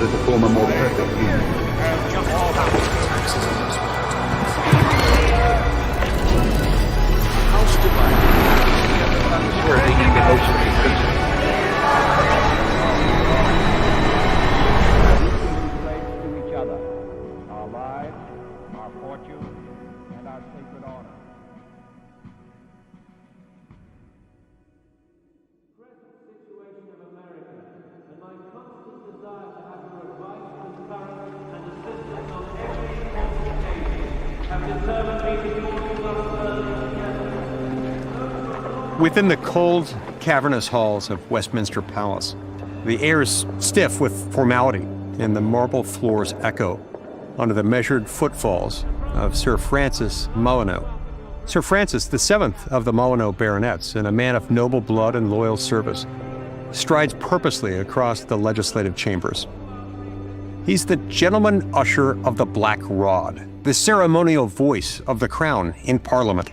order to form a more perfect union. Within the cold, cavernous halls of Westminster Palace, the air is stiff with formality, and the marble floors echo under the measured footfalls of Sir Francis Molyneux. Sir Francis, the seventh of the Molyneux baronets, and a man of noble blood and loyal service, strides purposely across the legislative chambers. He's the gentleman usher of the Black Rod, the ceremonial voice of the crown in Parliament.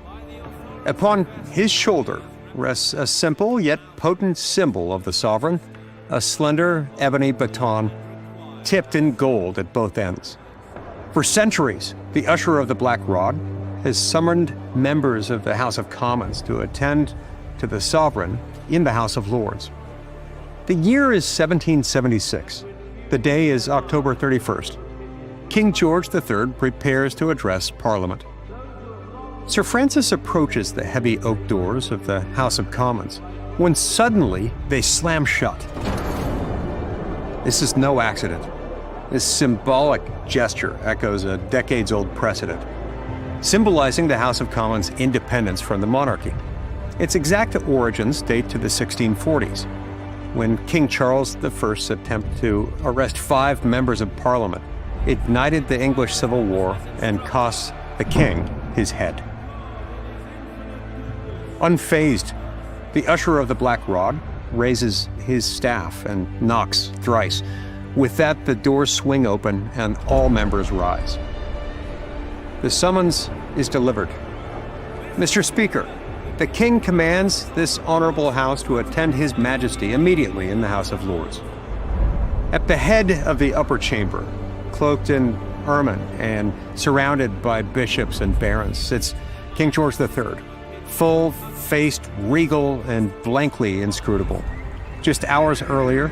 Upon his shoulder rests a simple yet potent symbol of the sovereign, a slender ebony baton tipped in gold at both ends. For centuries, the usher of the Black Rod has summoned members of the House of Commons to attend to the sovereign in the House of Lords. The year is 1776. The day is October 31st. King George III prepares to address Parliament. Sir Francis approaches the heavy oak doors of the House of Commons when suddenly they slam shut. This is no accident. This symbolic gesture echoes a decades-old precedent, symbolizing the House of Commons' independence from the monarchy. Its exact origins date to the 1640s, when King Charles I's attempt to arrest 5 members of Parliament ignited the English Civil War and cost the king his head. Unfazed, the usher of the Black Rod raises his staff and knocks thrice. With that, the doors swing open and all members rise. The summons is delivered. Mr. Speaker, the King commands this honorable House to attend His Majesty immediately in the House of Lords. At the head of the upper chamber, cloaked in ermine and surrounded by bishops and barons, sits King George III, full-faced, regal, and blankly inscrutable. Just hours earlier,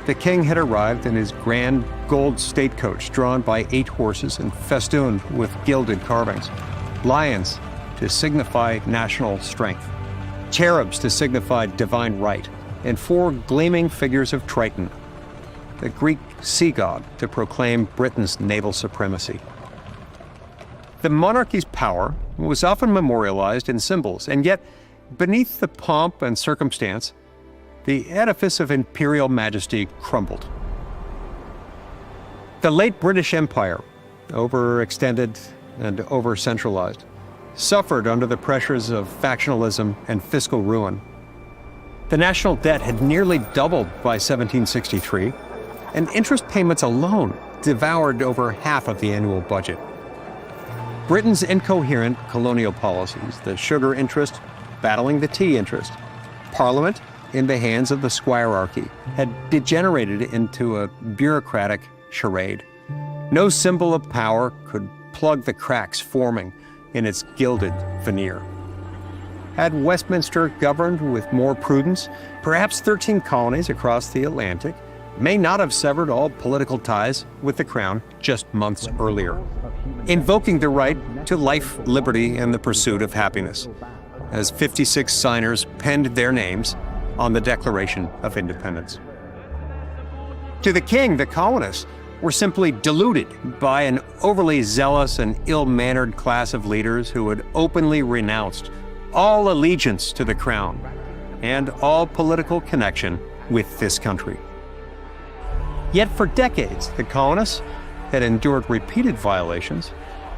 the king had arrived in his grand gold state coach drawn by 8 horses and festooned with gilded carvings. Lions to signify national strength, cherubs to signify divine right, and 4 gleaming figures of Triton, the Greek sea god, to proclaim Britain's naval supremacy. The monarchy's power was often memorialized in symbols, and yet, beneath the pomp and circumstance, the edifice of imperial majesty crumbled. The late British Empire, overextended and over-centralized, suffered under the pressures of factionalism and fiscal ruin. The national debt had nearly doubled by 1763, and interest payments alone devoured over half of the annual budget. Britain's incoherent colonial policies, the sugar interest battling the tea interest, Parliament in the hands of the squirearchy, had degenerated into a bureaucratic charade. No symbol of power could plug the cracks forming in its gilded veneer. Had Westminster governed with more prudence, perhaps 13 colonies across the Atlantic may not have severed all political ties with the crown just months earlier, invoking the right to life, liberty, and the pursuit of happiness, as 56 signers penned their names on the Declaration of Independence. To the king, the colonists were simply deluded by an overly zealous and ill-mannered class of leaders who had openly renounced all allegiance to the crown and all political connection with this country. Yet for decades, the colonists had endured repeated violations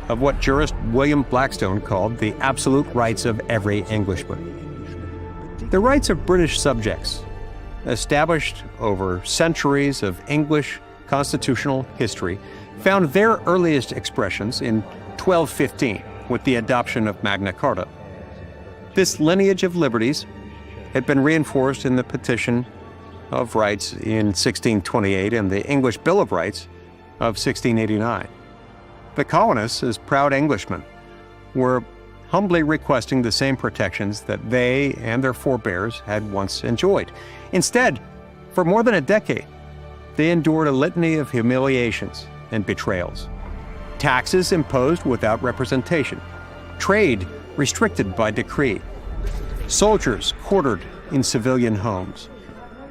of what jurist William Blackstone called the absolute rights of every Englishman. The rights of British subjects, established over centuries of English constitutional history, found their earliest expressions in 1215 with the adoption of Magna Carta. This lineage of liberties had been reinforced in the petition of Rights in 1628 and the English Bill of Rights of 1689. The colonists, as proud Englishmen, were humbly requesting the same protections that they and their forebears had once enjoyed. Instead, for more than a decade, they endured a litany of humiliations and betrayals. Taxes imposed without representation, trade restricted by decree, soldiers quartered in civilian homes,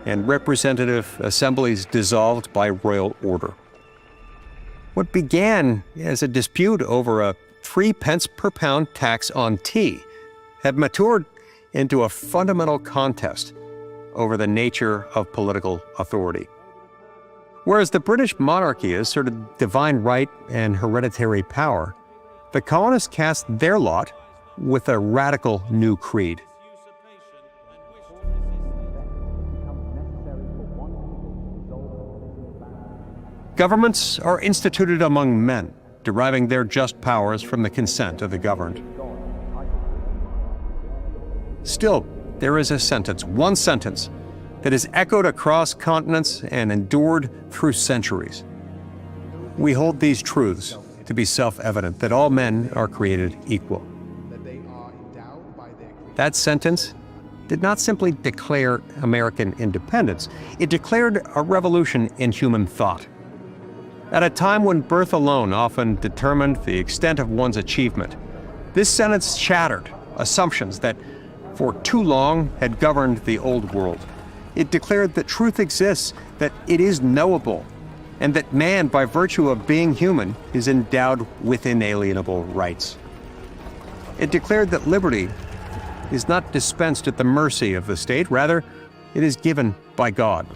and representative assemblies dissolved by royal order. What began as a dispute over a 3 pence per pound tax on tea had matured into a fundamental contest over the nature of political authority. Whereas the British monarchy asserted divine right and hereditary power, the colonists cast their lot with a radical new creed. Governments are instituted among men, deriving their just powers from the consent of the governed. Still, there is a sentence, one sentence, that is echoed across continents and endured through centuries. We hold these truths to be self-evident, that all men are created equal. That sentence did not simply declare American independence, it declared a revolution in human thought. At a time when birth alone often determined the extent of one's achievement, this sentence shattered assumptions that for too long had governed the old world. It declared that truth exists, that it is knowable, and that man, by virtue of being human, is endowed with inalienable rights. It declared that liberty is not dispensed at the mercy of the state, rather, it is given by God.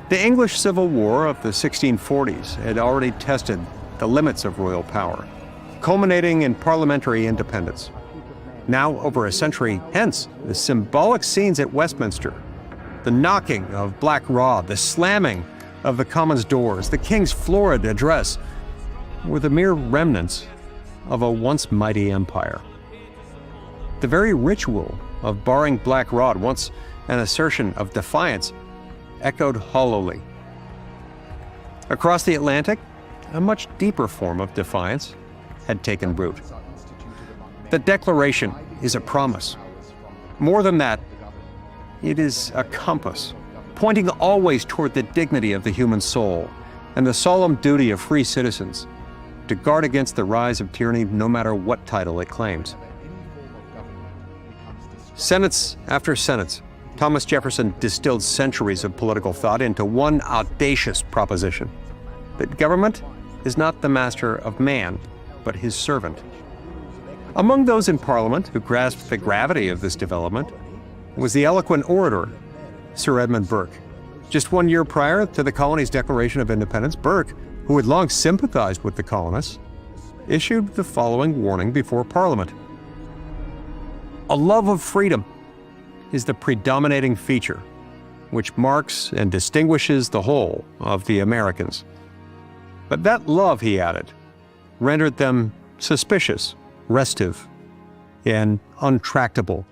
The English Civil War of the 1640s had already tested the limits of royal power, culminating in parliamentary independence. Now, over a century hence, the symbolic scenes at Westminster, the knocking of Black Rod, the slamming of the Commons' doors, the King's florid address, were the mere remnants of a once mighty empire. The very ritual of barring Black Rod, once an assertion of defiance, echoed hollowly. Across the Atlantic, a much deeper form of defiance had taken root. The Declaration is a promise. More than that, it is a compass, pointing always toward the dignity of the human soul and the solemn duty of free citizens to guard against the rise of tyranny no matter what title it claims. Senates after senates, Thomas Jefferson distilled centuries of political thought into one audacious proposition: that government is not the master of man, but his servant. Among those in Parliament who grasped the gravity of this development was the eloquent orator, Sir Edmund Burke. Just 1 year prior to the colony's Declaration of Independence, Burke, who had long sympathized with the colonists, issued the following warning before Parliament: "A love of freedom is the predominating feature which marks and distinguishes the whole of the Americans. But that love," he added, "rendered them suspicious, restive, and untractable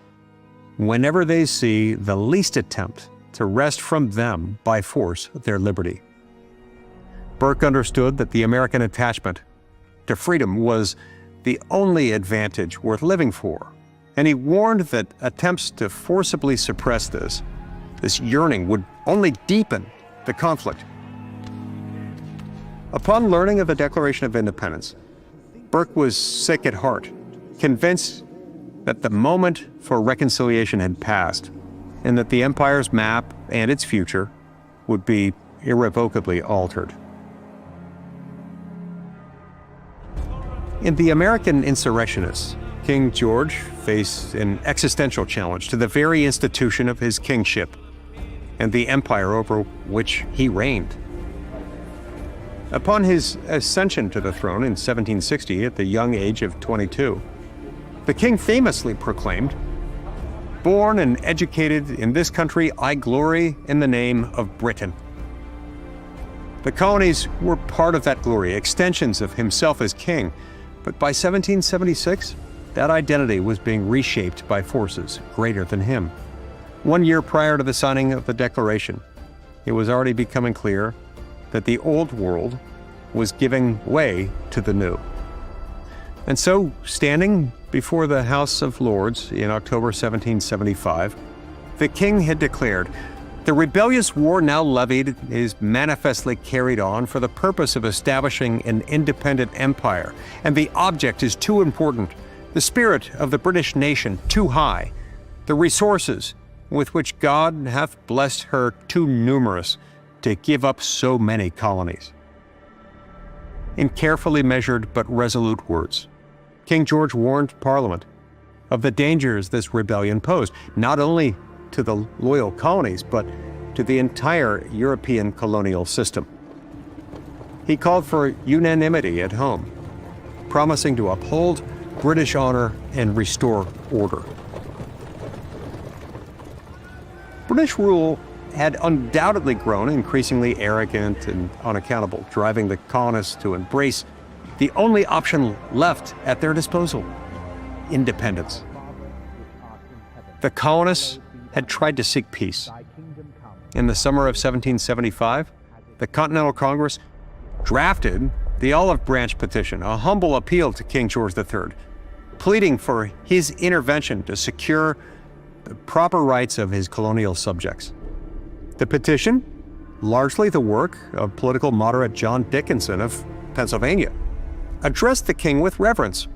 whenever they see the least attempt to wrest from them by force their liberty." Burke understood that the American attachment to freedom was the only advantage worth living for, and he warned that attempts to forcibly suppress this yearning would only deepen the conflict. Upon learning of the Declaration of Independence, Burke was sick at heart, convinced that the moment for reconciliation had passed, and that the empire's map and its future would be irrevocably altered. In the American Insurrectionists, King George faced an existential challenge to the very institution of his kingship and the empire over which he reigned. Upon his ascension to the throne in 1760 at the young age of 22, the king famously proclaimed, "Born and educated in this country, I glory in the name of Britain." The colonies were part of that glory, extensions of himself as king, but by 1776, that identity was being reshaped by forces greater than him. 1 year prior to the signing of the Declaration, it was already becoming clear that the old world was giving way to the new. And so, standing before the House of Lords in October 1775, the king had declared, "The rebellious war now levied is manifestly carried on for the purpose of establishing an independent empire, and the object is too important, the spirit of the British nation too high, the resources with which God hath blessed her too numerous to give up so many colonies." In carefully measured but resolute words, King George warned Parliament of the dangers this rebellion posed, not only to the loyal colonies, but to the entire European colonial system. He called for unanimity at home, promising to uphold British honor and restore order. British rule had undoubtedly grown increasingly arrogant and unaccountable, driving the colonists to embrace the only option left at their disposal: independence. The colonists had tried to seek peace. In the summer of 1775, the Continental Congress drafted the Olive Branch Petition, a humble appeal to King George III, pleading for his intervention to secure the proper rights of his colonial subjects. The petition, largely the work of political moderate John Dickinson of Pennsylvania, addressed the king with reverence,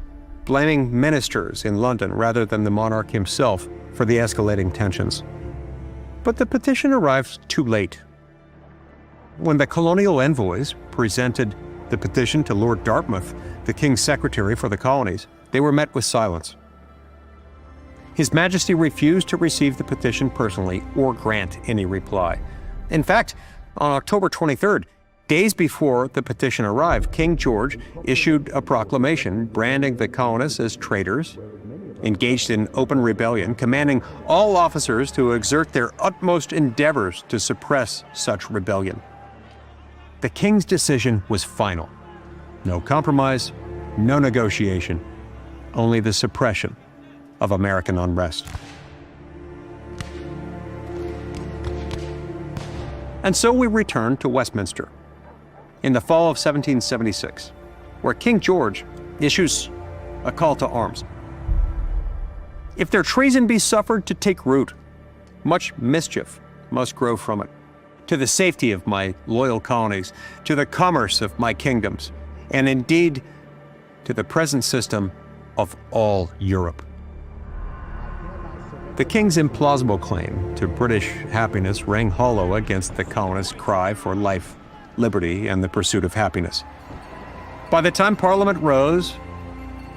blaming ministers in London rather than the monarch himself for the escalating tensions. But the petition arrived too late. When the colonial envoys presented the petition to Lord Dartmouth, the king's secretary for the colonies, they were met with silence. His Majesty refused to receive the petition personally or grant any reply. In fact, on October 23rd, days before the petition arrived, King George issued a proclamation branding the colonists as traitors, engaged in open rebellion, commanding all officers to exert their utmost endeavors to suppress such rebellion. The king's decision was final. No compromise, no negotiation, only the suppression of American unrest. And so we return to Westminster in the fall of 1776, where King George issues a call to arms. "If their treason be suffered to take root, much mischief must grow from it, to the safety of my loyal colonies, to the commerce of my kingdoms, and indeed to the present system of all Europe." The king's implausible claim to British happiness rang hollow against the colonists' cry for life, liberty, and the pursuit of happiness. By the time Parliament rose,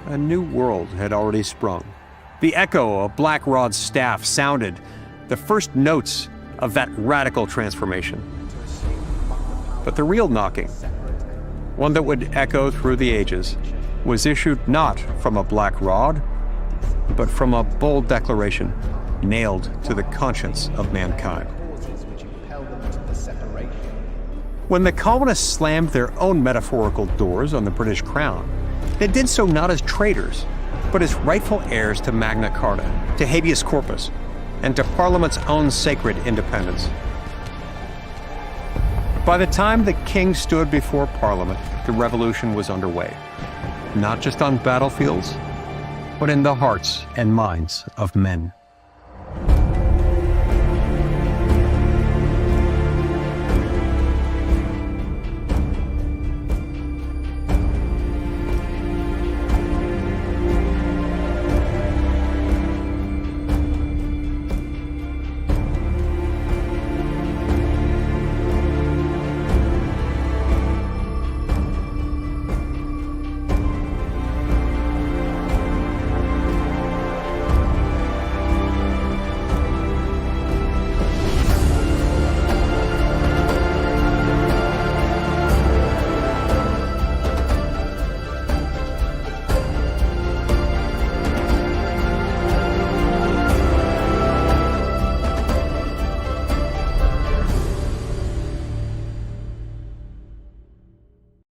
a new world had already sprung. The echo of Black Rod's staff sounded the first notes of that radical transformation. But the real knocking, one that would echo through the ages, was issued not from a black rod, but from a bold declaration nailed to the conscience of mankind. When the colonists slammed their own metaphorical doors on the British crown, they did so not as traitors, but as rightful heirs to Magna Carta, to habeas corpus, and to Parliament's own sacred independence. By the time the king stood before Parliament, the revolution was underway, not just on battlefields, but in the hearts and minds of men.